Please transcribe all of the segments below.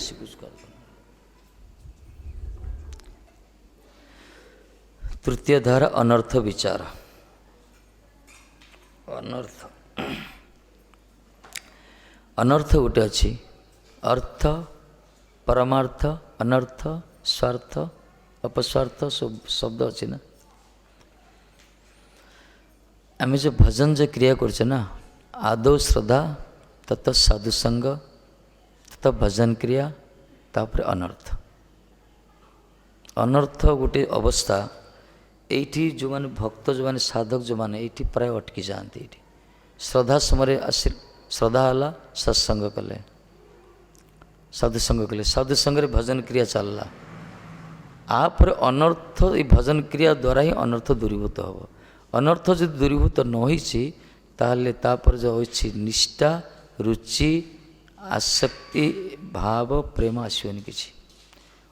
बेसी कुछ कर। तृतीय धारा अनर्थ विचार। अनर्थ अनर्थ गोटे अच्छी अर्थ परमार्थ अनर्थ स्वार्थ अपस्वार्थ सब शब्द अच्छी ना। आम जो भजन जो क्रिया करछे ना आदौ श्रद्धा तत साधुसंग तत भजन क्रिया तापर अनर्थ। अनर्थ गोटे अवस्था एठी जो माने भक्त जो माने साधक जो माने एठी प्राय अटकी जाती। एठी श्रद्धा समय आसी श्रद्धा हला सत्संग कले साधुसंग कले साधुसंग भजन क्रिया चलला आपर अनर्थ ये भजन क्रिया द्वारा ही अनर्थ दूरीभूत हम। अनर्थ जो दूरीभूत न होइछि ताहले तापर जो होइछि निष्ठा रुचि आसक्ति भाव प्रेम आसोनी किछि।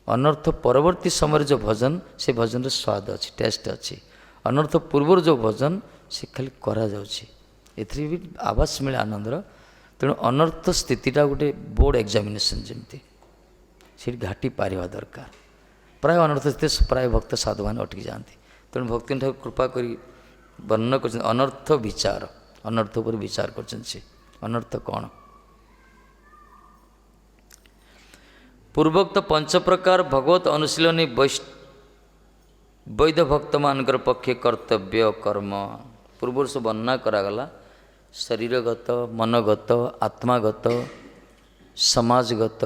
अनर्थ परवर्ती समय जो भजन से भजन रे स्वाद अच्छी टेस्ट अच्छी। अनर्थ पूर्व जो भजन से खाली करा जाउछि एथि भी आवास मिले आनंदर। तेणु अनर्थ स्थितिटा गोटे बोर्ड एग्जामिनेशन जमती से घाटी पारिबा दरकार। प्राय अनर्थ स्थिति प्राय भक्त साधु मान अटकी जाती। तेणु भक्ति ठाकुर कृपा करी वर्णन कर अनर्थ विचार अनर्थ पर विचार कर अनर्थ कौन। पूर्वोक्त पंच प्रकार भगवत अनुशीलनी वैध भक्त मानकर पक्षे कर्तव्य कर्म पूर्व से वर्णना करागला। शरीरगत मनगत आत्मागत समाजगत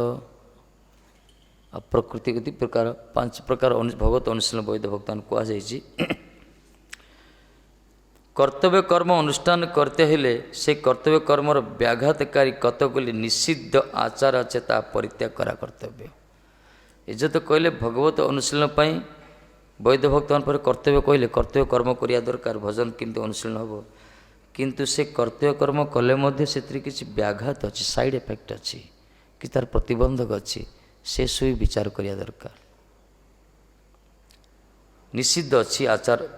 प्रकृतिगत प्रकार पांच प्रकार भगवत अनुशीलन वैध भक्तान कहुई। कर्तव्य कर्म अनुष्ठान करते हेले से कर्तव्य कर्मर व्याघातकारी कतकली निषिद्ध आचार अच्छे ता परित्याग करा कर्तव्य। ये तो कहले भगवत अनुशीलन पाई वैध भक्तन पर कर्तव्य कहले कर्तव्य कर्म करिया दरकार भजन किंतु अनुशीलन हम किंतु से कर्तव्य कर्म कले मध्य से किसी व्याघात अच्छी साइड इफेक्ट अच्छी कि तार प्रतिबंधक अच्छी से सब विचार करिया दरकार। निषिद्ध अच्छी आचार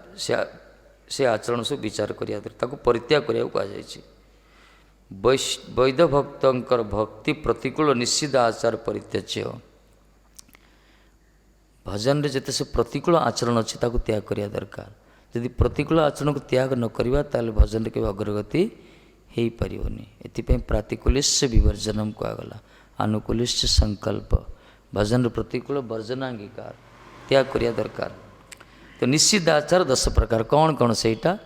से आचरण सब विचार करिया दरकार परित्याग करिया कहुई। वैध भक्तंकर भक्ति प्रतिकूल निषिद्ध आचार परित्याज्य। भजन रे जते से प्रतिकूल आचरण अच्छी ताकू त्याग करिया दरकार। यदि प्रतिकूल आचरण को त्याग न करिबा ताले भजन रे केबे अग्रगति हेई परिबोनी। एथिपे प्रातिकूल्यस्य विवर्जनम कहगला अनुकूल्यस्य संकल्प। भजन रे प्रतिकूल वर्जनांगीकार त्याग करिया दरकार। तो निषिद्ध आचार 10 प्रकार कौन कौन सेटा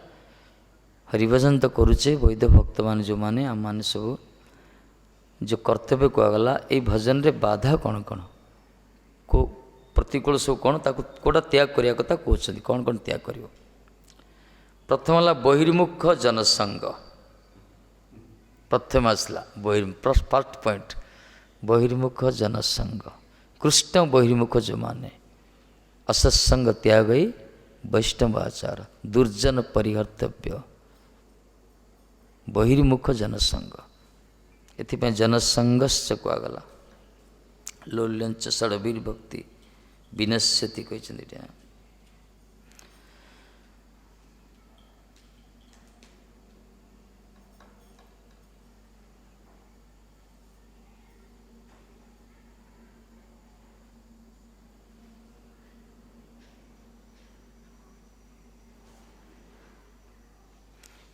हरिभजन तो करुचे वैध भक्त मान जो माने आम माने सब जो कर्तव्य कहगला ये भजन रे बाधा कौन कौन को प्रतिकूल सब कौन ताकू कोटा त्याग करिया कथा कहउछथि कौन कौन त्याग करियो। प्रथम है बहिर्मुख जनसंग। प्रथम आसला फर्स्ट पॉइंट बहिर्मुख जनसंग। कृष्ण बहिर्मुख जो माने असत्संग त्याग वैष्णव आचार दुर्जन परिहर्तव्य बहिर्मुख जनसंग। एथिपे जनसंगश्च कहगला लोल्यंच षड्वीर भक्ति विनश्यति कहते।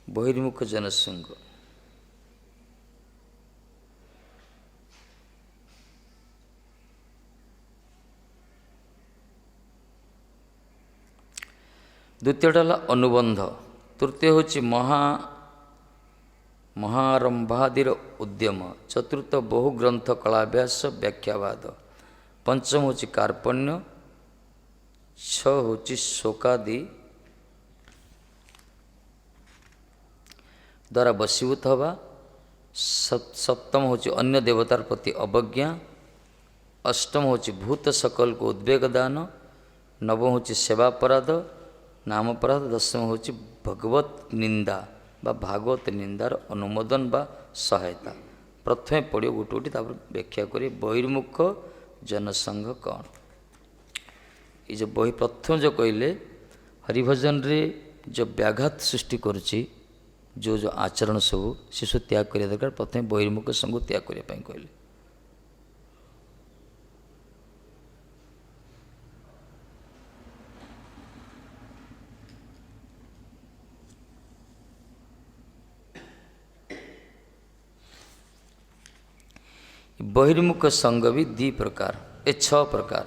बहिर्मुख जनसंग द्वितीयटा है अनुबंध। तृतीय हूँ महारंभादिर उद्यम। चतुर्थ बहु ग्रंथ कलाभ्यास व्याख्यावाद। पंचम हूँ कार्पण्य। 6 हूँ शोकादि द्वारा बशीभूत हवा। सप्तम हूँ अन्य देवतार प्रति अवज्ञा। अष्टम हूँ भूत सकल को उद्वेग दान। नवम हूँ सेवापराध नाम अपराध। दशम हूँ भगवत निंदा बा भागवत निंदार अनुमोदन बा सहायता। प्रथमे पढ़ियो गोटे गोटे तापर व्याख्या करिए बहिर्मुख जनसंघ कौन। ये जो बहि प्रथम जो कहले हरिभजन रे जो व्याघात सृष्टि करुच्ची जो जो आचरण सब से सब त्याग करिया दरकार। प्रथम बहिर्मुख संग त्याग करिया कहले बहिर्मुख संग भी 2 प्रकार, ए 6 प्रकार।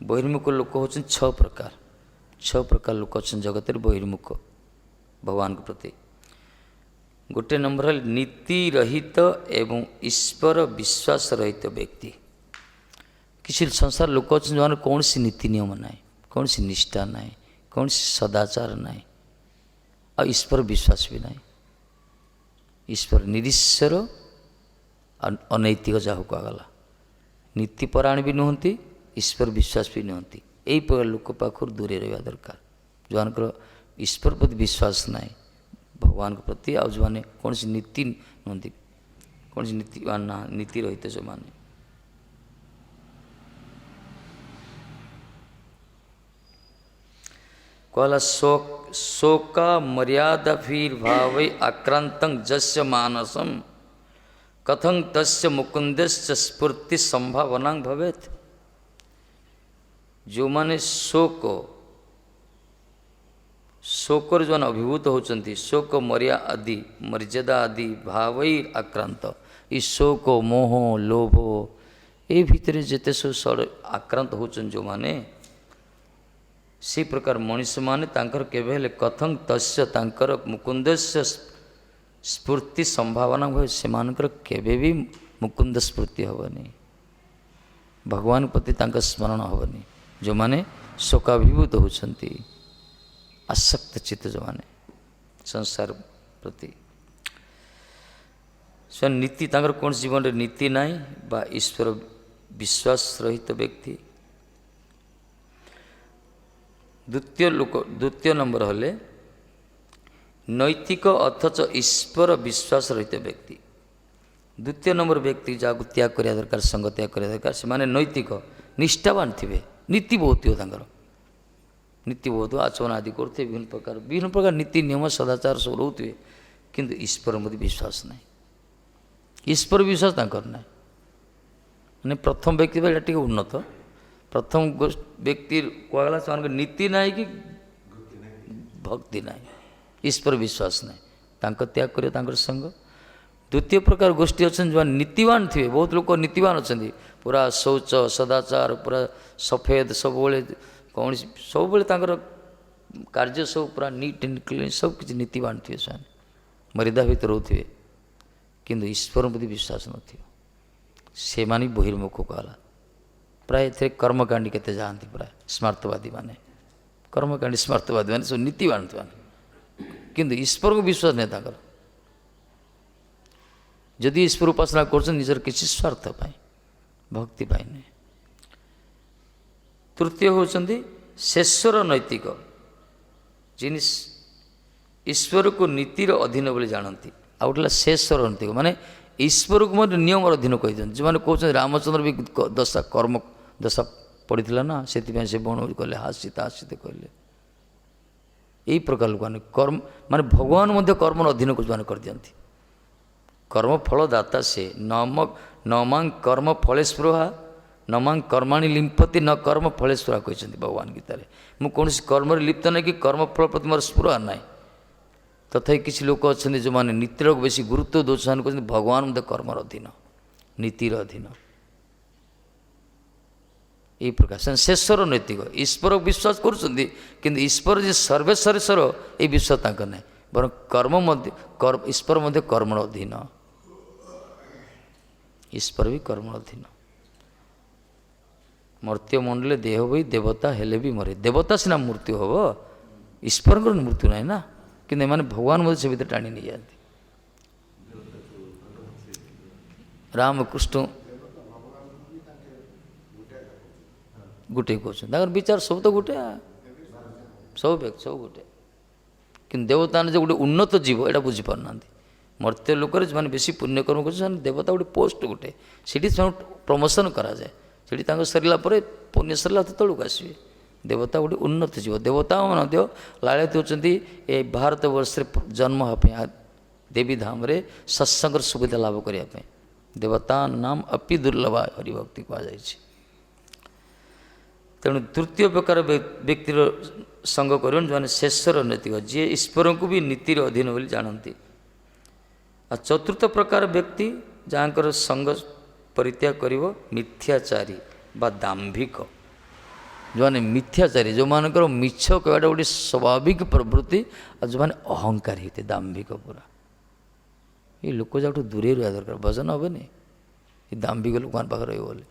बहिर्मुख लोक होचन 6 प्रकार। 6 प्रकार लोक अच्छा जगत बहिर्मुख भगवान के प्रति। गोटे नंबर है नीति रहित एवं ईश्वर विश्वास रहित व्यक्ति। किसी संसार लोक अच्छा जो कौन सी नीति नियम ना, कौन सी निष्ठा ना, कौन सी सदाचार ना, और ईश्वर विश्वास भी ना। ईश्वर निरीश्वर अनैतिक जहाँ कहगला, नीतिपरायण भी नुहति, ईश्वर विश्वास भी नुहति। यही प्रकार लोक पाखर दूरे रहा दरकार जो ईश्वर प्रति विश्वास ना, भगवान के प्रति, आ जो मैंने कौन सी नीति नुहति, कौन सी नीतिवान ना, नीति रहित जो मैंने। कहला शोका मर्यादा फिर भाव आक्रांत जस्य मानसम कथं तस्य मुकुंदस्य स्फूर्ति संभावना भवेत। जो माने शोकर जो अभिभूत होचंती, शोक मर्यादा आदि भाव आक्रांत, ये शोक मोह लोभ ये भितर जिते सब आक्रांत होचन जो माने, से प्रकार मनीष माने तांकर केवे हेले कथं तस्य तांकर मुकुंदस्य स्फूर्ति संभावना भवे, से मानकर केवे भी मुकुंद स्फूर्ति हवनी, भगवान प्रति तांकर स्मरण हवनी। जो माने शोकाभिभूत होचंती, आसक्त चित्त जो माने संसार प्रति स्वयं नीति तांकर कौन जीवन रे नीति नाई बा ईश्वर विश्वास रहित व्यक्ति। द्वितीय नंबर हले नैतिक अथच ईश्वर विश्वास रहित व्यक्ति। द्वितीय नंबर व्यक्ति जहाँ त्याग करिया दरकार, संग त्याग करिया दरकार, से माने नैतिक निष्ठावान थिबे, नीति बहुत हो तांकर, नीति बहुत आचरण आदि करते, विभिन्न प्रकार नीति नियम सदाचार सब रोते, किंतु ईश्वर मध्य विश्वास नहीं, ईश्वर विश्वास तांकर नहीं। माने प्रथम व्यक्ति बेला टिके उन्नत, प्रथम व्यक्ति कहला से नीति नहीं कि भक्ति नहीं, ईश्वर विश्वास नहीं, तांकर त्याग करियो तांकर संग। द्वितीय प्रकार गोष्ठी अच्छा जो नीतिवान थे, बहुत लोग नीतिवान अच्छा, पूरा शौच सदाचार पूरा सफेद सब कौन सब कार्य सब पूरा नीट एंड क्लीन सब किसी नीतिवान थे, मर्यादा भितर रोथे, किंतु ईश्वर प्रति विश्वास नथियो, से माने बहिर्मुख कहला। प्राय थे कर्मकांडी केते जानती, प्राय स्मार्थवादी माने कर्मकांडी स्मार्थवादी माने सब नीतिवान थे, किंतु ईश्वर को विश्वास नहीं ताकर। जदि ईश्वर उपासना कर निजर किसी स्वार्थ पाई भक्ति पाई नहीं। तृतीय होचंदी शेषर नैतिक, जिन ईश्वर को नीतिर अधीन बोली जानती, आउटला शेषर नैतिक माने ईश्वर को मत नियम अधीन कही दिखाते, जो मैंने कहते रामचंद्र भी दशा कर्म दशा पड़ी ना, से बण कले हासिता हासित कहले। यही प्रकार लोक कर्म माने भगवान मध्य कर्म अधीन को कर दियंती। कर्म फल दाता से नमांग कर्म फले स्पृहा नमांग कर्माणि लिंपति न कर्म फले स्पृहा कहते भगवान गीता रे। मु कौन कर्म लिप्त नहीं कि कर्म फल प्रति मोर स्पृहा ना। तथा किसी लोक अच्छा जो मैंने नीतिर को बेसी गुरुत्व दौरान कहते भगवान मध्य कर्म अधीन नीतिर अधीन। यही प्रकार शेषर नैतिक ईश्वर विश्वास कर ईश्वर जी सर्वेश्वर ये विश्वास तक ना, बर कर्म ईश्वर मध्य कर्म अधीन, ईश्वर भी कर्म अधीन। मर्त्य मंडले देह भी देवता हेले भी मरे, देवता सीना मृत्यु हम, ईश्वर मृत्यु ना ना, कि मैंने भगवान मध्य से भीतर टाणी नहीं जाती। रामकृष्ण गोटे कहते विचार सब तो गोटे, सब व्यक्ति सब गोटे, कि देवता जो गोटे उन्नत जीव यहाँ बुझीपार ना। मर्त्य लोक जो बेसी पुण्य कर्म कर देवता गोटे पोस्ट गोटे से प्रमोशन कराए, से सरला पुण्य सरला तौक आसवे। देवता गोटे उन्नत जीव, देवता लालित होती ये भारत वर्ष जन्म हाँ देवी धाम रे सत्संग सुविधा लाभ करने। देवता नाम अपि दुर्लभ हरिभक्ति कहुई। तेणु तृतीय प्रकार व्यक्तिर संग कर जो शेषर नैतिक, जी ईश्वर को भी नीतिर अधीन बोली जानती। आ चतुर्थ प्रकार व्यक्ति ଯାହାଙ୍କର ସଙ୍ଗ ପରିତ୍ୟାଗ କରିବ, ମିଥ୍ୟାଚାରୀ ବା ଦାମ୍ଭିକ, ଯେଉଁମାନେ ମିଥ୍ୟାଚାରୀ, ଯେଉଁମାନଙ୍କର ମିଛ କହିବାଟା ଗୋଟେ ସ୍ୱାଭାବିକ ପ୍ରବୃତ୍ତି, ଆଉ ଯେଉଁମାନେ ଅହଙ୍କାରୀ ହେଇଥାଏ, ଦାମ୍ଭିକ ପୁରା, ଏଇ ଲୋକ ଯାହାଠୁ ଦୂରେଇ ରହିବା ଦରକାର। ଭଜନ ହେବନି ଏ ଦାମ୍ଭିକ ଲୋକମାନଙ୍କ ପାଖରେ ରହିବ ବୋଲି।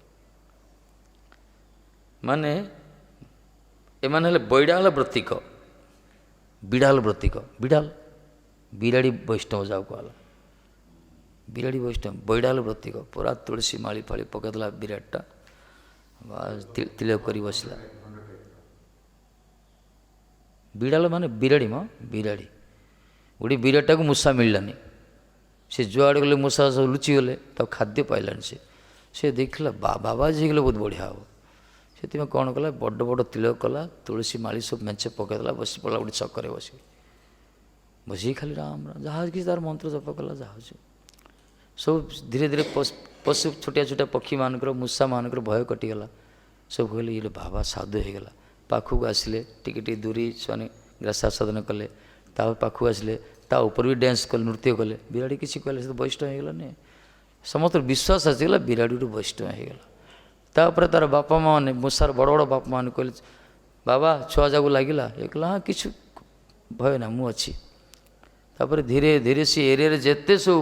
ମାନେ ଏମାନେ ହେଲେ ବୈଡ଼ାଳ ବ୍ରତିକ, ବିଡ଼ାଲ ବ୍ରତିକ, ବିରାଡ଼ି ବୈଷ୍ଣବ ଯାହାକୁ କୁହାଗଲା, ବିରାଡ଼ି ବୈଷ୍ଣବ, ବୈଡ଼ାଲ ବ୍ରତିକ, ପୁରା ତୁଳସୀ ମାଳି ଫାଳି ପକାଇଦେଲା ବିରାଟଟା, ତିଳକ କରି ବସିଲା। ବିଡ଼ାଲ ମାନେ ବିରାଡ଼ି ବିରାଡ଼ି, ଗୋଟେ ବିରାଟଟାକୁ ମୂଷା ମିଳିଲାନି, ସେ ଯୁଆଡ଼େ ଗଲେ ମୂଷା ସବୁ ଲୁଚିଗଲେ, ତାକୁ ଖାଦ୍ୟ ପାଇଲାନି। ସେ ଦେଖିଲା ବାବାଜୀ ହେଇଗଲେ ବହୁତ ବଢ଼ିଆ ହେବ, ସେଥିପାଇଁ କ'ଣ କଲା, ବଡ଼ ବଡ଼ ତିଳକ କଲା, ତୁଳସୀ ମାଳି ସବୁ ମେଞ୍ଚେ ପକାଇଦେଲା, ବସି ପଡ଼ିଲା ଗୋଟେ ଛକରେ ବସିକି ଖାଲି ରାମ ରାମ, ଯାହା କିଛି ତାର ମନ୍ତ୍ର ଜପ କଲା, ଯାହା ହେଉଛି ସବୁ ଧୀରେ ଧୀରେ ପଶୁ ଛୋଟିଆ ଛୋଟିଆ ପକ୍ଷୀମାନଙ୍କର, ମୂଷାମାନଙ୍କର ଭୟ କଟିଗଲା। ସବୁ କହିଲେ ଇଏ ବାବା ସାଧୁ ହେଇଗଲା। ପାଖକୁ ଆସିଲେ, ଟିକେ ଟିକେ ଦୂରି ସେମାନେ ଗ୍ରାସାସ୍ୱାଦନ କଲେ, ତା ପାଖକୁ ଆସିଲେ, ତା ଉପରେ ବି ଡ୍ୟାନ୍ସ କଲେ, ନୃତ୍ୟ କଲେ। ବିରାଡ଼ି କିଛି କହିଲେ, ସେ ତ ବୈଷ୍ଣବ ହେଇଗଲାନି। ସମସ୍ତଙ୍କର ବିଶ୍ୱାସ ଆସିଗଲା ବିରାଡ଼ି ଗୋଟେ ବୈଷ୍ଣବ ହେଇଗଲା। ତାପରେ ତାର ବାପା ମା' ମାନେ, ମୂଷାର ବଡ଼ ବଡ଼ ବାପା ମାନେ କହିଲେ, ବାବା ଛୁଆ ଯାକୁ ଲାଗିଲା? ଏ କହିଲା ହଁ କିଛି ଭୟ ନା, ମୁଁ ଅଛି। ତାପରେ ଧୀରେ ଧୀରେ ସେ ଏରିଆରେ ଯେତେ ସବୁ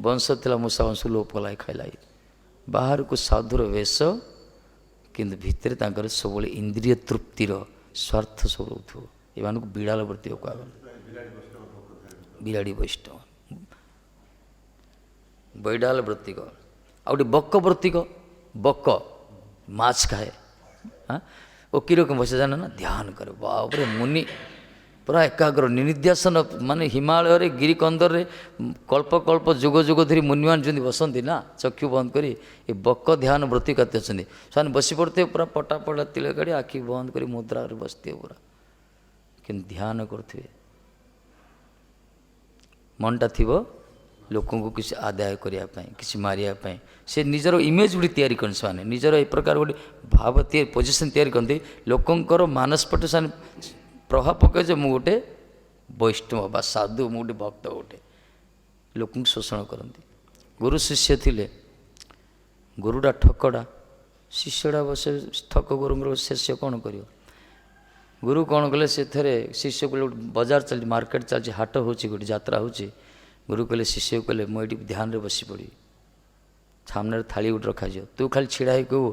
ବଂଶ ଥିଲା, ମୂଷା ବଂଶ ଲୋପ କଲା, ଖାଇଲା। ବାହାରକୁ ସାଧୁର ବେଶ, କିନ୍ତୁ ଭିତରେ ତାଙ୍କର ସବୁବେଳେ ଇନ୍ଦ୍ରିୟ ତୃପ୍ତିର ସ୍ୱାର୍ଥ ସବୁ ରହୁଥିବ। ଏମାନଙ୍କୁ ବିଡ଼ାଲ ବ୍ରତିକ କୁହାଗଲା, ବିରାଡ଼ି ବୈଷ୍ଣବ, ବୈଡ଼ାଲ ବ୍ରତିକ। ଆଉ ଗୋଟେ ବକ ବ୍ରତିକ, ବକ ମାଛ ଖାଏ, ଓ କିରକମ ବସେ ଜାନେ ନା, ଧ୍ୟାନ କରେ, ବାପରେ ମୁନି ପୁରା ଏକାଗ୍ର ନିନିଧ୍ୟାସନ, ମାନେ ହିମାଳୟରେ ଗିରିକନ୍ଦରରେ କଳ୍ପ କଳ୍ପ ଯୁଗ ଯୁଗ ଧରି ମୁନିମାନେ ଯେମିତି ବସନ୍ତି ନା, ଚକ୍ଷୁ ବନ୍ଦ କରି, ଏ ବକ ଧ୍ୟାନ ବ୍ରତି କେତେ ଅଛନ୍ତି, ସେମାନେ ବସି ପଡ଼ିଥିବେ ପୁରା ପଟା ପଟା ତିଳ କାଢ଼ି, ଆଖି ବନ୍ଦ କରି ମୁଦ୍ରାରେ ବସିଥିବେ ପୁରା, କିନ୍ତୁ ଧ୍ୟାନ କରୁଥିବେ। ମନଟା ଥିବ ଲୋକଙ୍କୁ କିଛି ଆଦାୟ କରିବା ପାଇଁ, କିଛି ମାରିବା ପାଇଁ, ସେ ନିଜର ଇମେଜ୍ ଗୋଟେ ତିଆରି କରନ୍ତି, ସେମାନେ ନିଜର ଏ ପ୍ରକାର ଗୋଟେ ଭାବ ତିଆରି, ପୋଜିସନ୍ ତିଆରି କରନ୍ତି, ଲୋକଙ୍କର ମାନସପଟେ ସେମାନେ ପ୍ରଭାବ ପକାଏ ଯେ ମୁଁ ଗୋଟେ ବୈଷ୍ଣବ ବା ସାଧୁ, ମୁଁ ଗୋଟେ ଭକ୍ତ, ଗୋଟେ ଲୋକଙ୍କୁ ଶୋଷଣ କରନ୍ତି। ଗୁରୁ ଶିଷ୍ୟ ଥିଲେ, ଗୁରୁଟା ଠକଡ଼ା, ଶିଷ୍ୟଟା ବସେ ଠକ, ଗୁରୁଙ୍କର ଶିଷ୍ୟ କ'ଣ କରିବ? ଗୁରୁ କ'ଣ କଲେ, ସେଥିରେ ଶିଷ୍ୟ କହିଲେ, ଗୋଟେ ବଜାର ଚାଲିଛି, ମାର୍କେଟ ଚାଲିଛି, ହାଟ ହେଉଛି, ଗୋଟେ ଯାତ୍ରା ହେଉଛି। ଗୁରୁ କହିଲେ ଶିଷ୍ୟକୁ କହିଲେ, ମୁଁ ଏଇଠି ଧ୍ୟାନରେ ବସି ପଡ଼ିବି, ସାମ୍ନାରେ ଥାଳି ଗୋଟେ ରଖାଯିବ, ତୁ ଖାଲି ଛିଡ଼ା ହେଇ କହିବୁ,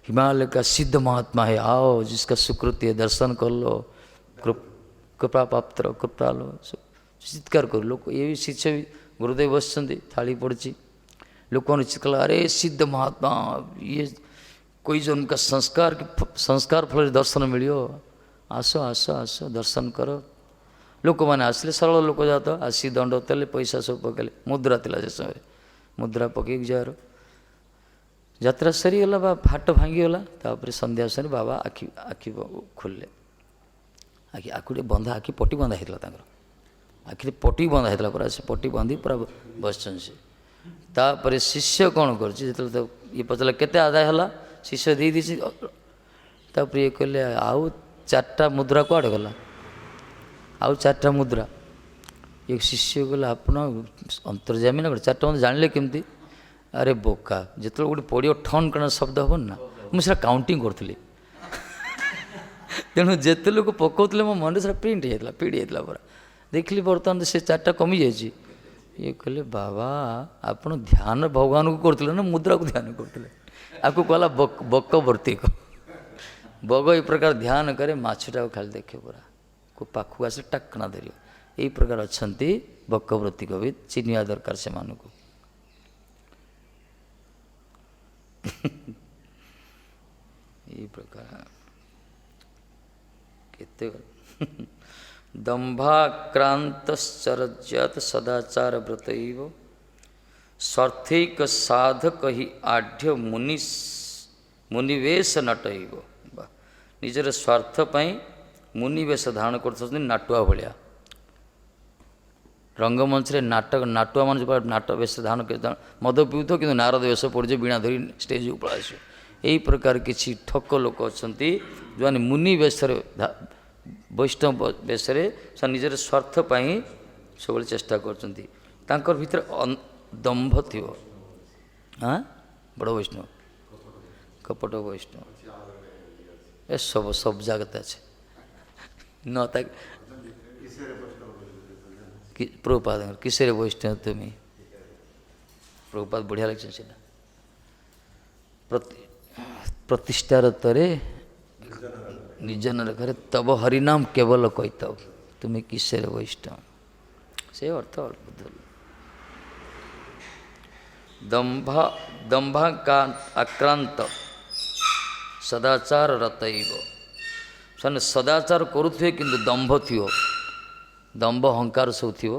हिमालय का सिद्ध महात्मा है, आओ जिसका सुकृति है दर्शन कर लो, कृपा पात्र कृपा लो, चित्कार करो। लोक ये भी शिष्य भी गुरुदेव बसଛନ୍ତି, थाली पड़ी, लोगों ने चित्कार, अरे सिद्ध महात्मा, ये कोई जो उनका संस्कार फल दर्शन मिलियो, आस आस आस दर्शन कर। लोक मैंने आसले, सरल लोक जात आसी दंड तेले, पैसा सब पकड़े, मुद्रा थिला से समय, मुद्रा पकई जार ଯାତ୍ରା ସରିଗଲା ବା ହାଟ ଭାଙ୍ଗିଗଲା। ତାପରେ ସନ୍ଧ୍ୟା ସମୟରେ ବାବା ଆଖି ଖୋଲିଲେ, ଆଖି ଟିକେ ବନ୍ଧା, ଆଖି ପଟି ବନ୍ଧା ହେଇଥିଲା ତାଙ୍କର, ଆଖିରେ ପଟି ବନ୍ଧା ହେଇଥିଲା ପୁରା, ସେ ପଟି ବାନ୍ଧି ପୁରା ବସିଛନ୍ତି ସେ। ତାପରେ ଶିଷ୍ୟ କ'ଣ କରୁଛି, ଯେତେବେଳେ ଇଏ ପଚାରିଲା କେତେ ଆଦାୟ ହେଲା, ଶିଷ୍ୟ ଦେଇଦେଇଛି। ତାପରେ ଇଏ କହିଲେ ଆଉ 4ଟା ମୁଦ୍ରା କୁଆଡ଼େ ଗଲା, ଆଉ 4ଟା ମୁଦ୍ରା। ଇଏ ଶିଷ୍ୟ କହିଲେ ଆପଣ ଅନ୍ତର୍ଯାମୀ ନା, 4ଟା ମୁଦ୍ରା ଜାଣିଲେ କେମିତି? अरे बोका, जिते गोटे पड़ो ठन कण शब्द हेन ना, मुझे काउंटिंग करी, तेणु जिते लोग पकाउले मो मन से प्रिंट होता पीड़ी होता पूरा, देखिली बर्तमान से 4टा कमी जाइए। ये कहले बाबा आप ध्यान भगवान को करते ना, मुद्रा को ध्यान करते, आपको कहला बक वर्तिक, बग ये प्रकार ध्यान करे, मछटा को खाली देखे पूरा, को पाखक आस टाकना धर, यही प्रकार अच्छा बक वर्तिक भी चिन्हवा दरकार से मानू। ये प्रकार केते दंभाक्रांतश्चरज्यात सदाचार व्रतैव स्वार्थैक साधक ही आढ़ मुनिवेश नटैव। निजर स्वार्थ पाई मुनिवेश धारण कर नाटुआ भाया, रंगमंच रे नाटुआ मान नाट वेश धारण कर मद पीउथ कि नारद वेश पड़े, बीणा धरी स्टेज को पड़ा आस। यही प्रकार किसी ठक लोक अच्छा जो मुनि वेश वैष्णव वेश निजर स्वार्थ पाई सब चेष्टा कर, भीतर दंभ थी, हाँ बड़ वैष्णव कपट वैष्णव ए सब सब जगत अच्छे न तक प्रभुपाद किसे वैष्णव तुम्हें प्रभुपाद बढ़िया लगे से प्रतिष्ठार तरे निर्जन घरे तब हरिनाम केवल कहीतव तुम्हें किसे वैष्णव से अर्थ दंभा का आक्रांत सदाचार रतैव से सदाचार करुथे किंतु दंभ थी दंभ अहंकार सब थी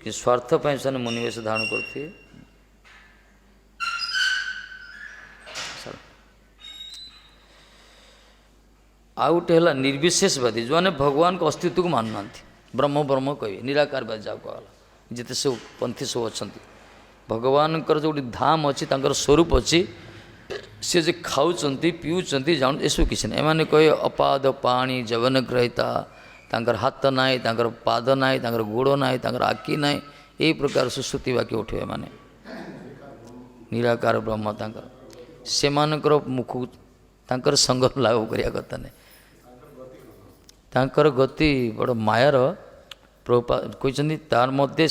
कि स्वार्थ पर से मुनिवेश धारण करते आउ गोटे है निर्विशेषवादी जो मैंने भगवान को अस्तित्व को मानुना ब्रह्म ब्रह्म कहे निराकारवादी जहाँ कहला जिते सब पंथी सब अच्छा भगवान जो धाम अच्छी स्वरूप अच्छी सी जे खाऊंट पीऊँच जान एसबू किसी ना एम कहे अपाद पाणी जवन ग्रहिता तांकर हाथ नाई तांकर पाद नाई तांकर गोड़ नाई तांकर आखि नाई यही प्रकार सुश्रुति वाक्य उठे माने निराकार ब्रह्म तांकर से मुख तांकर संग लाभ करिया कथा नहीं तांकर गति बड़ मायार प्रभुपाद कहते तार मध्य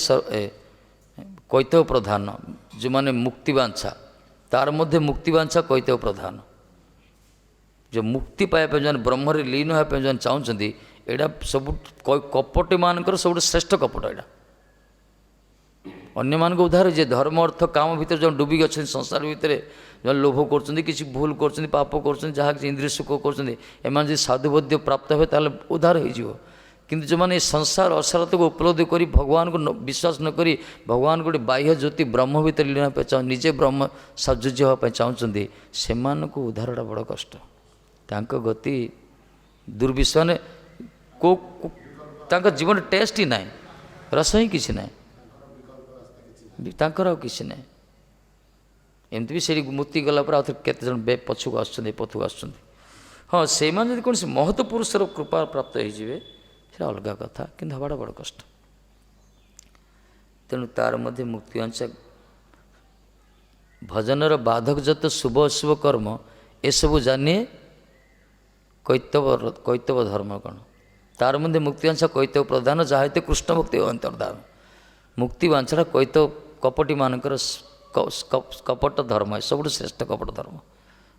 कैतव प्रधान जो माने मुक्तिवांछा तार मध्य मुक्तिवांछा कैतव प्रधान जो मुक्ति पाइबा जो ब्रह्म लीन होगा जो चाहते यहाँ सब कपटी मानकर सब श्रेष्ठ कपट यहाँ अन्य मान उद्धार जे धर्म अर्थ काम भितर जो डूबी अच्छा संसार भितर जो लोभ कर भूल कर पाप कर इंद्रिय सुख कर साधुबोध्य प्राप्त हुए ताल उद्धार हो किंतु जो मैंने संसार असारत को उपलब्धि कर भगवान को विश्वास न करी भगवान गोटे बाह्य ज्योति ब्रह्म भीतर लीन चाह निजे ब्रह्म साजुज्य होगा चाहते से उद्धारटा बड़ कष्ट तांक गति दुर्विश्वास को जीवन टेस्ट ही ना रस ही किसी ना किसी ना एमती भी से मूर्ति गला केते जन बे पछुक पथक आस हाँ से कौन से महत पुरुषर कृपा प्राप्त हो अलग कथा कि हवाटा बड़ कष्ट तेणु तार मध्य मुक्तिवांछा भजनर बाधक जत शुभ अशुभ कर्म ये सब जानिए कैतव धर्म कौन तार मध्य मुक्तिवांछा कैतव प्रधान जहाँ कृष्ण भक्ति अंतर्धान मुक्तिवांछा कैतव कपटी मानकर कपट धर्म है सब श्रेष्ठ कपट धर्म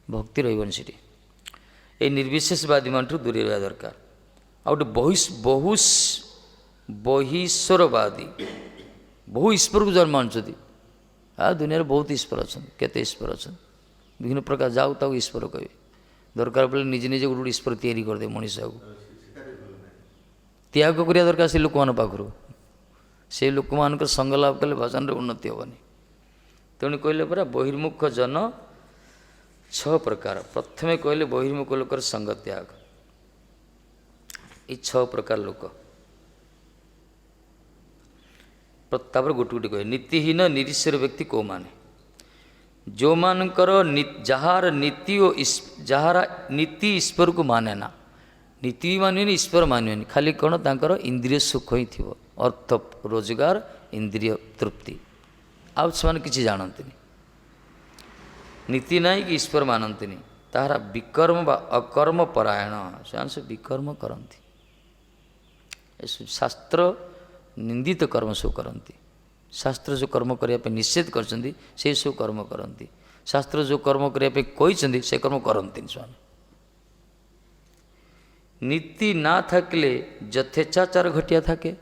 भक्ति रही ये निर्विशेषवादी मान दूरी रहा दरकार आ गए बहिश्वरवादी बहु ईश्वर को जन मानुंट आ दुनिया बहुत ईश्वर अच्छा केते ईश्वर अच्छा विभिन्न प्रकार जाऊ ताऊ ईश्वर कहे दरकार पड़े निजे निजे गोटे ईश्वर तैयारी करदे मनीषा को त्याग करिया दरकार से लोक मान पाखु से लोक मान संग लाभ कले भजन रे उन्नति हेनी तेणु कहले परा बहिर्मुख जन 6 प्रकार प्रथमे कहले बहिर्मुख लोकर संग त्याग ये 6 प्रकार लोक तापर गोटे गोटे कहे नीतिहीन निरीश्वर व्यक्ति को माने जो मानकर जार नीति जार नीति ईश्वर को माने ना नीति मानवेनि ईश्वर मानवेनि खाली कौन तांकर इंद्रिय सुख ही थी अर्थ रोजगार इंद्रिय तृप्ति आउ से किसी जानते नीति ना कि ईश्वर मानते तारा विकर्म बा अकर्म परायण से विकर्म करती शास्त्र निंदित कर्म सब करती शास्त्र जो कर्म करने निषेध कर सब कर्म करती शास्त्र जो कर्म करने कही से कर्म करती स्वामी नीति ना थकले यथेच्छाचार घटिया थाके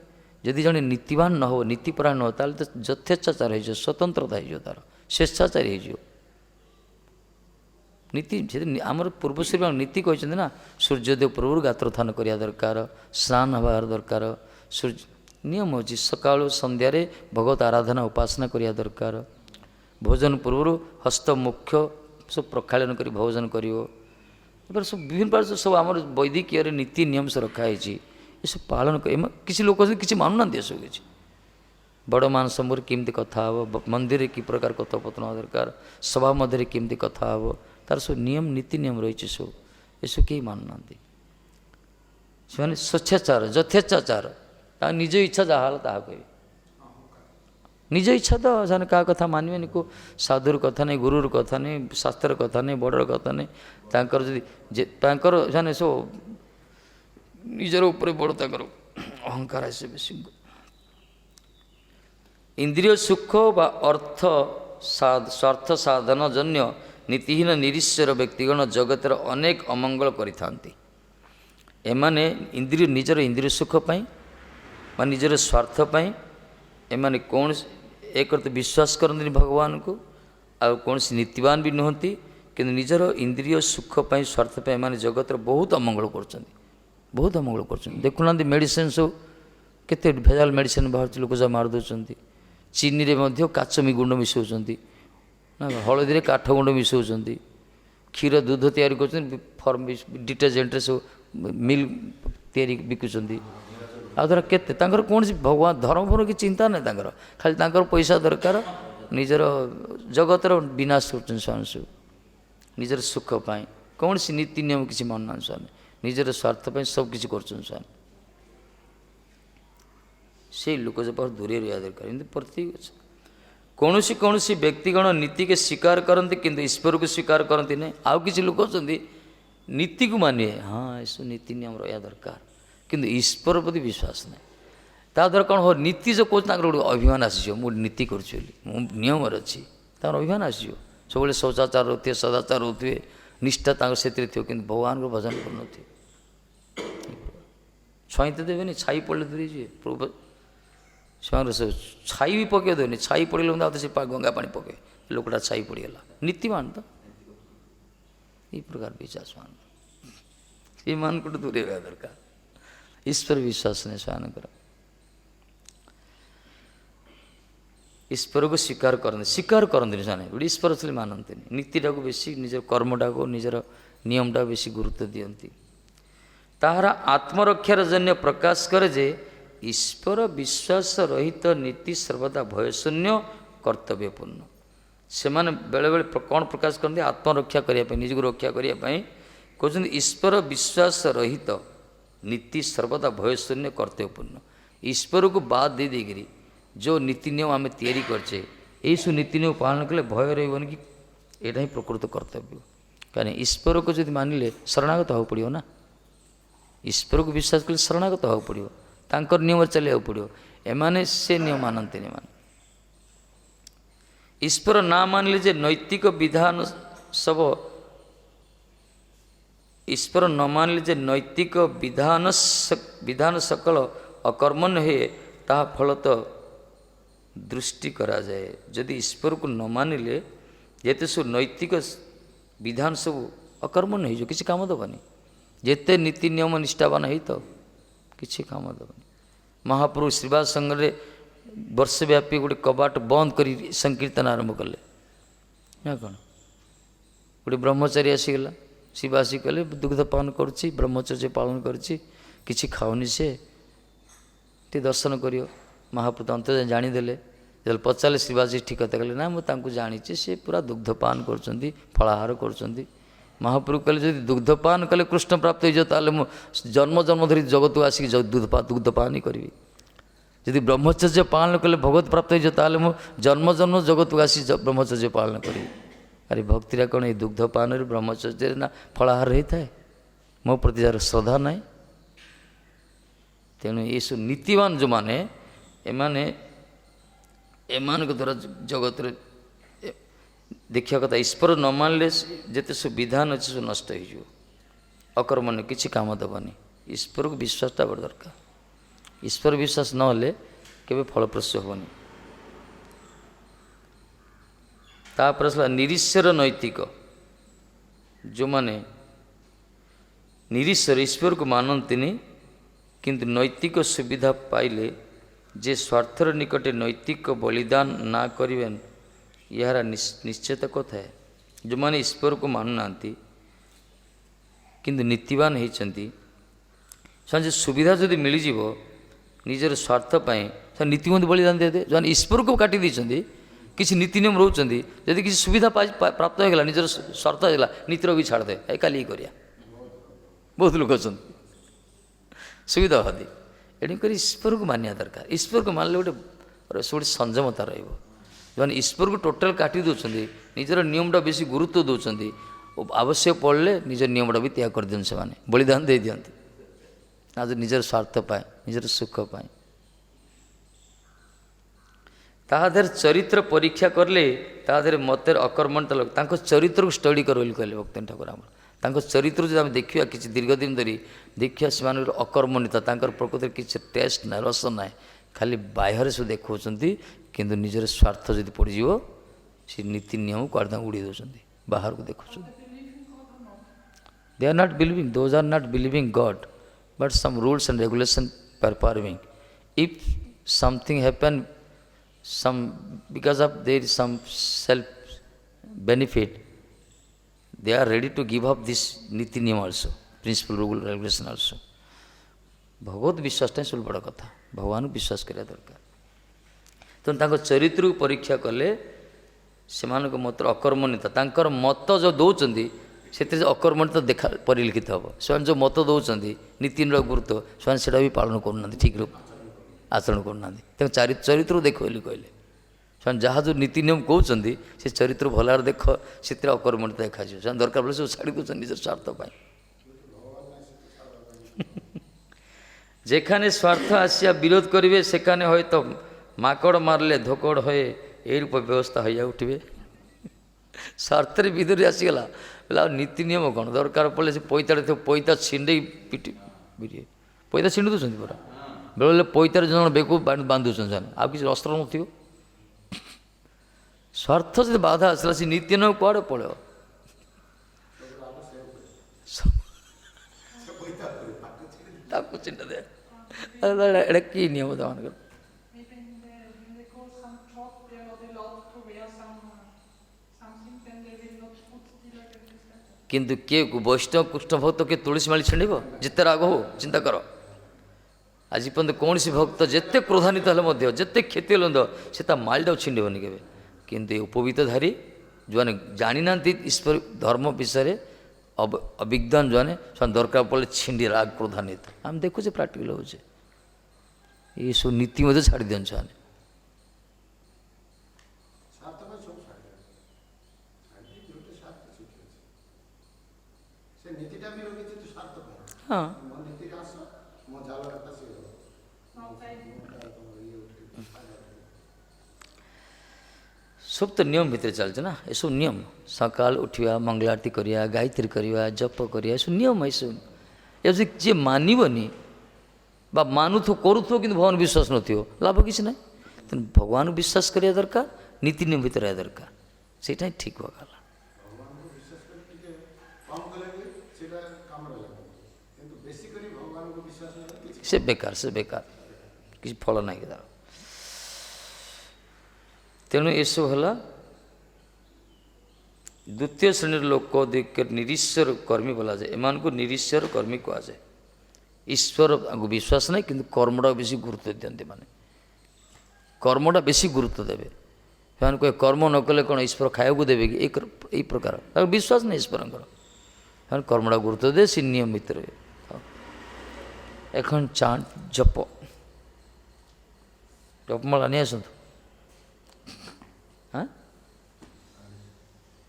जदि जड़े नीतिवान न हो नीतिपरायण न हो ताल तो यथेच्छाचार हो स्वतंत्रता हो तार स्वेच्छाचारी हो नीति आमर पूर्वश्री नीति कहते ना सूर्योदय पूर्व गात्रोत्थान करिया दरकार स्नान हबार दरकार सूर्य नियम हो सकाळु संध्यार भगवत आराधना उपासना करिया दरकार भोजन पूर्व हस्त मुख्य सब प्रक्षालन कर भोजन करियो सब विभिन्न प्रकार सब आम वैदिक नीति नियम से रखाई ये सब पालन कर किसी लोग किसी मानुना सब किसी बड़ मान समूह केमती कथा हे मंदिर कि प्रकार कथोपकथन दरकार सभा मध्य केमती कथा हे तार सब नियम नीति नियम रही सब ये सब कहीं मानुना से स्वेच्छाचार यथेच्छाचार निज इच्छा जहाँ ता कहे ନିଜ ଇଚ୍ଛା ତ ସେମାନେ କାହା କଥା ମାନିବେନି, କେଉଁ ସାଧୁର କଥା ନାହିଁ, ଗୁରୁର କଥା ନାହିଁ, ଶାସ୍ତ୍ରର କଥା ନାହିଁ, ବଡ଼ର କଥା ନାହିଁ। ତାଙ୍କର ଯଦି ତାଙ୍କର ସେମାନେ ସବୁ ନିଜର ଉପରେ ବଡ଼ ତାଙ୍କର ଅହଙ୍କାର ଆସେ ବେଶୀ। ଇନ୍ଦ୍ରିୟ ସୁଖ ବା ସ୍ୱାର୍ଥ ସାଧନ ଜନ୍ୟ ନୀତିହୀନ ନିରୀଶ୍ୱର ବ୍ୟକ୍ତିଗଣ ଜଗତର ଅନେକ ଅମଙ୍ଗଳ କରିଥାନ୍ତି। ଏମାନେ ନିଜର ଇନ୍ଦ୍ରିୟ ସୁଖ ପାଇଁ ବା ନିଜର ସ୍ୱାର୍ଥ ପାଇଁ ଏମାନେ କୌଣସି ଏକ ତ ବିଶ୍ୱାସ କରନ୍ତିନି ଭଗବାନଙ୍କୁ, ଆଉ କୌଣସି ନୀତିବାନ ବି ନୁହନ୍ତି, କିନ୍ତୁ ନିଜର ଇନ୍ଦ୍ରିୟ ସୁଖ ପାଇଁ ସ୍ୱାର୍ଥ ପାଇଁ ଏମାନେ ଜଗତର ବହୁତ ଅମଙ୍ଗଳ କରୁଛନ୍ତି, ବହୁତ ଅମଙ୍ଗଳ କରୁଛନ୍ତି। ଦେଖୁନାହାନ୍ତି ମେଡ଼ିସିନ୍ ସବୁ କେତେ ଭେଜାଲ ମେଡ଼ିସିନ୍ ବାହାରୁଛି, ଲୋକ ଯାହା ମାରି ଦେଉଛନ୍ତି। ଚିନିରେ ମଧ୍ୟ କାଚମି ଗୁଣ୍ଡ ମିଶାଉଛନ୍ତି, ନା ହଳଦୀରେ କାଠ ଗୁଣ୍ଡ ମିଶାଉଛନ୍ତି, କ୍ଷୀର ଦୁଧ ତିଆରି କରୁଛନ୍ତି, ଡିଟର୍ଜେଣ୍ଟରେ ସବୁ ମିଲ୍ ତିଆରି ବିକୁଛନ୍ତି। ଆଉ ଧର କେତେ ତାଙ୍କର କୌଣସି ଭଗବାନ ଧର୍ମ ଫର୍ମ କିଛି ଚିନ୍ତା ନାହିଁ ତାଙ୍କର, ଖାଲି ତାଙ୍କର ପଇସା ଦରକାର, ନିଜର ଜଗତର ବିନାଶ କରୁଛନ୍ତି ସେମାନେ ସବୁ ନିଜର ସୁଖ ପାଇଁ। କୌଣସି ନୀତି ନିୟମ କିଛି ମାନୁନାହାନ୍ତି ସେମାନେ, ନିଜର ସ୍ୱାର୍ଥ ପାଇଁ ସବୁ କିଛି କରୁଛନ୍ତି ସେମାନେ। ସେଇ ଲୋକ ଯେ ପାଖରୁ ଦୂରେଇ ରହିବା ଦରକାର। ଏମିତି ପ୍ରତ୍ୟେକ ଅଛି। କୌଣସି ବ୍ୟକ୍ତିଗଣ ନୀତିକେ ସ୍ୱୀକାର କରନ୍ତି କିନ୍ତୁ ଈଶ୍ୱରକୁ ସ୍ୱୀକାର କରନ୍ତି ନାହିଁ। ଆଉ କିଛି ଲୋକ ଅଛନ୍ତି ନୀତିକୁ ମାନିବେ, ହଁ ଏସବୁ ନୀତି ନିୟମ ରହିବା ଦରକାର, କିନ୍ତୁ ଈଶ୍ୱର ପ୍ରତି ବିଶ୍ୱାସ ନାହିଁ। ତା ଦ୍ୱାରା କ'ଣ ହେବ, ନୀତି ଯେଉଁ କହୁଛି ତାଙ୍କର ଗୋଟେ ଅଭିମାନ ଆସିଯିବ, ମୁଁ ନୀତି କରୁଛି ବୋଲି, ମୁଁ ନିୟମରେ ଅଛି, ତାଙ୍କର ଅଭିମାନ ଆସିଯିବ। ସବୁବେଳେ ଶୌଚାଚାର ରହୁଥିବେ, ସଦାଚାର ରହୁଥିବେ, ନିଷ୍ଠା ତାଙ୍କର ସେଥିରେ ଥିବ, କିନ୍ତୁ ଭଗବାନଙ୍କ ଭଜନ କରୁନଥିବେ। ଛୁଇଁ ତ ଦେବେନି, ଛାଇ ପଡ଼ିଲେ ଦୂରେଇ ଯିବେ। ପ୍ରଭୁ ସେମାନଙ୍କର ସବୁ ଛାଇ ବି ପକାଇ ଦେବେନି, ଛାଇ ପଡ଼ିଲେ ମଧ୍ୟ ଆଉ ସେ ଗଙ୍ଗା ପାଣି ପକାଏ, ଲୋକଟା ଛାଇ ପଡ଼ିଗଲା। ନୀତିମାନ ତ ଏଇ ପ୍ରକାର ବିଶ୍ୱାସ ମାନ, ଏମାନଙ୍କଠୁ ଦୂରେଇ ରହିବା ଦରକାର। ଈଶ୍ୱର ବିଶ୍ୱାସ ନାହିଁ ସେମାନଙ୍କର। ଈଶ୍ୱରକୁ ସ୍ୱୀକାର କରନ୍ତିନି ସେମାନେ, ଈଶ୍ୱର ଥିଲେ ମାନନ୍ତିନି। ନୀତିଟାକୁ ବେଶୀ, ନିଜର କର୍ମଟାକୁ, ନିଜର ନିୟମଟାକୁ ବେଶୀ ଗୁରୁତ୍ୱ ଦିଅନ୍ତି। ତାହାର ଆତ୍ମରକ୍ଷାର ଜନ୍ୟ ପ୍ରକାଶ କରେ ଯେ ଈଶ୍ୱର ବିଶ୍ୱାସ ରହିତ ନୀତି ସର୍ବଦା ଭୟଶୂନ୍ୟ କର୍ତ୍ତବ୍ୟପୂର୍ଣ୍ଣ। ସେମାନେ ବେଳେବେଳେ କ'ଣ ପ୍ରକାଶ କରନ୍ତି, ଆତ୍ମରକ୍ଷା କରିବା ପାଇଁ, ନିଜକୁ ରକ୍ଷା କରିବା ପାଇଁ କହୁଛନ୍ତି ଈଶ୍ୱର ବିଶ୍ୱାସ ରହିତ ନୀତି ସର୍ବଦା ଭୟଶୂନ୍ୟ କର୍ତ୍ତବ୍ୟପୂର୍ଣ୍ଣ। ଈଶ୍ୱରକୁ ବାଦ ଦେଇକରି ଯେଉଁ ନୀତି ନିୟମ ଆମେ ତିଆରି କରିଛେ, ଏଇସବୁ ନୀତି ନିୟମ ପାଳନ କଲେ ଭୟ ରହିବନି କି, ଏଇଟା ହିଁ ପ୍ରକୃତ କର୍ତ୍ତବ୍ୟ। କାହିଁକି ଈଶ୍ୱରକୁ ଯଦି ମାନିଲେ ଶରଣାଗତ ହେବାକୁ ପଡ଼ିବ ନା। ଈଶ୍ୱରକୁ ବିଶ୍ୱାସ କଲେ ଶରଣାଗତ ହେବାକୁ ପଡ଼ିବ, ତାଙ୍କର ନିୟମରେ ଚାଲିବାକୁ ପଡ଼ିବ। ଏମାନେ ସେ ନିୟମ ମାନନ୍ତିନି। ଏମାନେ ଈଶ୍ୱର ନା ମାନିଲେ ଯେ ନୈତିକ ବିଧାନ ସବୁ, ଈଶ୍ୱର ନ ମାନିଲେ ଯେ ନୈତିକ ବିଧାନ ସକଳ ଅକର୍ମଣ୍ୟ ହୁଏ, ତାହା ଫଳତଃ ଦୃଷ୍ଟି କରାଯାଏ। ଯଦି ଈଶ୍ୱରକୁ ନ ମାନିଲେ ଯେତେ ସବୁ ନୈତିକ ବିଧାନ ସବୁ ଅକର୍ମଣ୍ୟ ହେଇଯିବ, କିଛି କାମ ଦେବନି। ଯେତେ ନୀତି ନିୟମ ନିଷ୍ଠାବାନ ହେଇଥାଉ, କିଛି କାମ ଦେବନି। ମହାପ୍ରଭୁ ଶ୍ରୀବାସ ସଂଘରେ ବର୍ଷ ବ୍ୟାପୀ ଗୋଟେ କବାଟ ବନ୍ଦ କରି ସଂକୀର୍ତ୍ତନ ଆରମ୍ଭ କଲେ। ନା କ'ଣ, ଗୋଟେ ବ୍ରହ୍ମଚାରୀ ଆସିଗଲା, ଶିବାସୀ କଲେ ଦୁଗ୍ଧ ପାନ କରୁଛି, ବ୍ରହ୍ମଚର୍ଯ୍ୟ ପାଳନ କରୁଛି, କିଛି ଖାଉନି, ସେ ଟିକେ ଦର୍ଶନ କରିବ। ମହାପ୍ରଭୁ ଅନ୍ତର୍ଯାମୀ ଜାଣିଦେଲେ। ଯେତେବେଳେ ପଚାରିଲେ ଶ୍ରୀବାସୀ ଠିକ୍ କଥା କହିଲେ, ନା ମୁଁ ତାଙ୍କୁ ଜାଣିଛି, ସେ ପୁରା ଦୁଗ୍ଧ ପାନ କରୁଛନ୍ତି, ଫଳାହାର କରୁଛନ୍ତି। ମହାପ୍ରଭୁ କହିଲେ, ଯଦି ଦୁଗ୍ଧ ପାନ କଲେ କୃଷ୍ଣ ପ୍ରାପ୍ତ ହେଇଯିବ, ତାହେଲେ ମୁଁ ଜନ୍ମ ଧରି ଜଗତକୁ ଆସିକି ଦୁଗ୍ଧ ପାନ ହିଁ କରିବି। ଯଦି ବ୍ରହ୍ମଚର୍ଯ୍ୟ ପାଳନ କଲେ ଭଗବତ ପ୍ରାପ୍ତ ହେଇଯିବ, ତାହେଲେ ମୁଁ ଜନ୍ମ ଜଗତକୁ ଆସି ବ୍ରହ୍ମଚର୍ଯ୍ୟ ପାଳନ କରିବି। ଆରେ ଭକ୍ତିଟା କ'ଣ ଏଇ ଦୁଗ୍ଧ ପାନରେ, ବ୍ରହ୍ମଚର୍ଯ୍ୟରେ ନା ଫଳାହାର ହେଇଥାଏ? ମୋ ପ୍ରତି ଯାହାର ଶ୍ରଦ୍ଧା ନାହିଁ। ତେଣୁ ଏସବୁ ନୀତିବାନ ଯେଉଁମାନେ, ଏମାନଙ୍କ ଦ୍ୱାରା ଜଗତରେ ଦେଖିବା କଥା। ଈଶ୍ୱର ନ ମାନିଲେ ଯେତେ ସବୁ ବିଧାନ ଅଛି ସବୁ ନଷ୍ଟ ହେଇଯିବ, ଅକର୍ମଣ୍ୟ, କିଛି କାମ ଦେବନି। ଈଶ୍ୱରକୁ ବିଶ୍ୱାସଟା ବଡ଼ ଦରକାର। ଈଶ୍ୱର ବିଶ୍ୱାସ ନହେଲେ କେବେ ଫଳପ୍ରସୂ ହେବନି। ତାପରେ ଆସିଲା ନିରୀଶ୍ୱର ନୈତିକ। ଯେଉଁମାନେ ନିରୀଶ୍ୱର, ଈଶ୍ୱରକୁ ମାନନ୍ତିନି କିନ୍ତୁ ନୈତିକ ସୁବିଧା ପାଇଲେ ଯେ ସ୍ୱାର୍ଥର ନିକଟରେ ନୈତିକ ବଳିଦାନ ନା କରିବେନ, ଏହାର ନିଶ୍ଚିତ କଥା। ଯେଉଁମାନେ ଈଶ୍ୱରକୁ ମାନୁନାହାନ୍ତି କିନ୍ତୁ ନୀତିବାନ ହେଇଛନ୍ତି, ସେମାନେ ଯେ ସୁବିଧା ଯଦି ମିଳିଯିବ ନିଜର ସ୍ୱାର୍ଥ ପାଇଁ, ସେମାନେ ନୀତି ମଧ୍ୟ ବଳିଦାନ ଦେଇଦେବେ। ଯେଉଁମାନେ ଈଶ୍ୱରକୁ କାଟି ଦେଇଛନ୍ତି, କିଛି ନୀତି ନିୟମ ରହୁଛନ୍ତି, ଯଦି କିଛି ସୁବିଧା ପ୍ରାପ୍ତ ହୋଇଗଲା, ନିଜର ସ୍ୱାର୍ଥ ହେଇଗଲା, ନୀତିର ବି ଛାଡ଼ିଦେବେ, କାଲି କରିବା। ବହୁତ ଲୋକ ଅଛନ୍ତି ସୁବିଧା ଭାବି। ଏଣୁକରି ଈଶ୍ୱରକୁ ମାନିବା ଦରକାର। ଈଶ୍ୱରକୁ ମାନିଲେ ଗୋଟେ ସବୁଠି ସଂଯମତା ରହିବ। ଯେଉଁମାନେ ଈଶ୍ୱରକୁ ଟୋଟାଲ କାଟି ଦେଉଛନ୍ତି, ନିଜର ନିୟମଟା ବେଶୀ ଗୁରୁତ୍ୱ ଦେଉଛନ୍ତି, ଆବଶ୍ୟକ ପଡ଼ିଲେ ନିଜ ନିୟମଟା ବି ତ୍ୟାଗ କରିଦିଅନ୍ତି, ସେମାନେ ବଳିଦାନ ଦେଇଦିଅନ୍ତି ନିଜର ସ୍ୱାର୍ଥ ପାଇଁ, ନିଜର ସୁଖ ପାଇଁ। ତା ଦେହରେ ଚରିତ୍ର ପରୀକ୍ଷା କଲେ ତା ଦେହରେ ମତରେ ଅକର୍ମଣ୍ୟତା ଲୋକ ତାଙ୍କ ଚରିତ୍ରକୁ ଷ୍ଟଡି କର ବୋଲି କହିଲେ ଭକ୍ତ ଠାକୁର ଆମର। ତାଙ୍କ ଚରିତ୍ର ଯଦି ଆମେ ଦେଖିବା କିଛି ଦୀର୍ଘ ଦିନ ଧରି ଦେଖିବା, ସେମାନଙ୍କର ଅକର୍ମଣ୍ୟତା, ତାଙ୍କର ପ୍ରକୃତିରେ କିଛି ଟେଷ୍ଟ ନାହିଁ, ରସ ନାହିଁ, ଖାଲି ବାହ୍ୟରେ ସବୁ ଦେଖାଉଛନ୍ତି, କିନ୍ତୁ ନିଜର ସ୍ୱାର୍ଥ ଯଦି ପଡ଼ିଯିବ ସେ ନୀତି ନିୟମ କୁଆଡ଼େ ତାଙ୍କୁ ଉଡ଼େଇ ଦେଉଛନ୍ତି, ବାହାରକୁ ଦେଖାଉଛନ୍ତି। They are not believing, those are not believing God, but some rules and regulations performing. If something happen, because of there is some self benefit, they are ready to give up this niti niyam also, principle, rule, regulation also. भगवत विश्वासटा सब बड़ कथा, भगवान विश्वास करा दरकार। तेणु तांको चरित्र परीक्षा कले सेमानक मत अकर्मण्यता, तांकर मत जो दौरान से अकर्मण्यता देखा परिलिखित हम। से जो मत दौरान नीतिन गुरुत्व से भी पालन करना, ठीक रूप आचरण करना, चरित्र देख बोली कहले से जहाँ जो नीति नियम कहते से चरित्र भलार देख, से अकर्मण्यता देखा से दरकार पड़े सब छाड़ी दूसरे निज स्वार्थ पाई। যেখানে স্বার্থ আসিয়া বিরোধ করিবে সেখানে হয়তো মাকড় মারলে ধোকড় হয়ে এইরূপ ব্যবস্থা হইয়া উঠিবে। স্বার্থের ভিতরে আসিগলা বলে আর নীতি নিয়ম কোণ দরকার পড়লে সে পইতাড়ে পইতা ছিণ্ডেই পিটি বিড়িয়ে পইতা ছিଣ୍ଡି ଦେଉଛନ୍ତି ପରା। ବେଳେବେଳେ ପଇତାରେ ଜଣ ବେକୁ ବାନ୍ଧି ଦେଉଛନ୍ତି ସେମାନେ, ଆଉ କିଛି ଅସ୍ତ୍ର ନଥିବ। ସ୍ୱାର୍ଥ ଯଦି ବାଧା ଆସିଲା ସେ ନୀତି ନିୟମ କୁଆଡ଼େ ପଳେଇବ। ତାକୁ ଚିନ୍ତା ଦେ ଏଇଟା କି ନିୟମ ସେମାନଙ୍କର। କିନ୍ତୁ କିଏ ବୈଷ୍ଣବ କୃଷ୍ଣ ଭକ୍ତ କିଏ ତୁଳସୀ ମାଳି ଛିଣ୍ଡିବ? ଯେତେ ରାଗ ହଉ ଚିନ୍ତା କର, ଆଜି ପର୍ଯ୍ୟନ୍ତ କୌଣସି ଭକ୍ତ ଯେତେ କ୍ରୋଧାନ୍ୱିତ ହେଲେ ମଧ୍ୟ, ଯେତେ କ୍ଷତି ହେଲେ ମଧ୍ୟ ସେ ତା ମାଳିଟାକୁ ଛିଣ୍ଡିବନି କେବେ। କିନ୍ତୁ ଏ ଉପବୀତଧାରୀ ଯେଉଁମାନେ ଜାଣିନାହାନ୍ତି ଈଶ୍ୱର ଧର୍ମ ବିଷୟରେ, ଅବିଜ୍ଞାନ ଯେଉଁମାନେ, ସେମାନେ ଦରକାର ପଡ଼ିଲେ ଛିଣ୍ଡି ରାଗ କ୍ରୋଧାନ୍ୱିତ। ଆମେ ଦେଖୁଛେ ପ୍ରାକ୍ଟିକାଲ ହେଉଛେ, ଏସବୁ ନୀତି ମଧ୍ୟ ଛାଡ଼ି ଦିଅନ୍ତି ସେମାନେ। ହଁ सब तो नियम भितर चलते ना, ये सब नियम। सकाल उठा, मंगला आरती करिया, गायत्री करिया, जप करिया, ये सब नियम है। सब ये जी मानवनी बा मानु थो करू थो कि भगवान विश्वास नथियो लाभ किसी ना। तेणु भगवान विश्वास करिया दरकार, नीति नियम भितर रहा दरकार, सेटा ठीक होगा। से बेकार किसी फल ना कि तार। तेणु एसब है द्वितीय श्रेणी लोक निरीश्वर कर्मी बोला जाए। एम को निरीश्वर कर्मी कह जाए। ईश्वर को विश्वास ना कि कर्मटा बेसी गुरुत्व दिखते, माने कर्मटा बेसी गुरुत्व देवे। से कर्म न कले कौन ईश्वर खाया देवे कि यही प्रकार विश्वास नहीं ईश्वर कर्मटा गुरुत्व दे से नियम भितर। एखन चांट जप जपमाला नहीं आस हाँ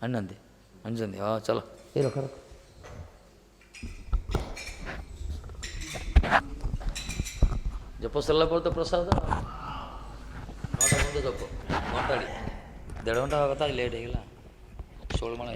अन्नंदी अंजंदी हाँ चलो ये रख जप सरला पर तो प्रसाद 9टा बंद जप 9टा 1.5 घंटा कथा लेट हो गला 16 माला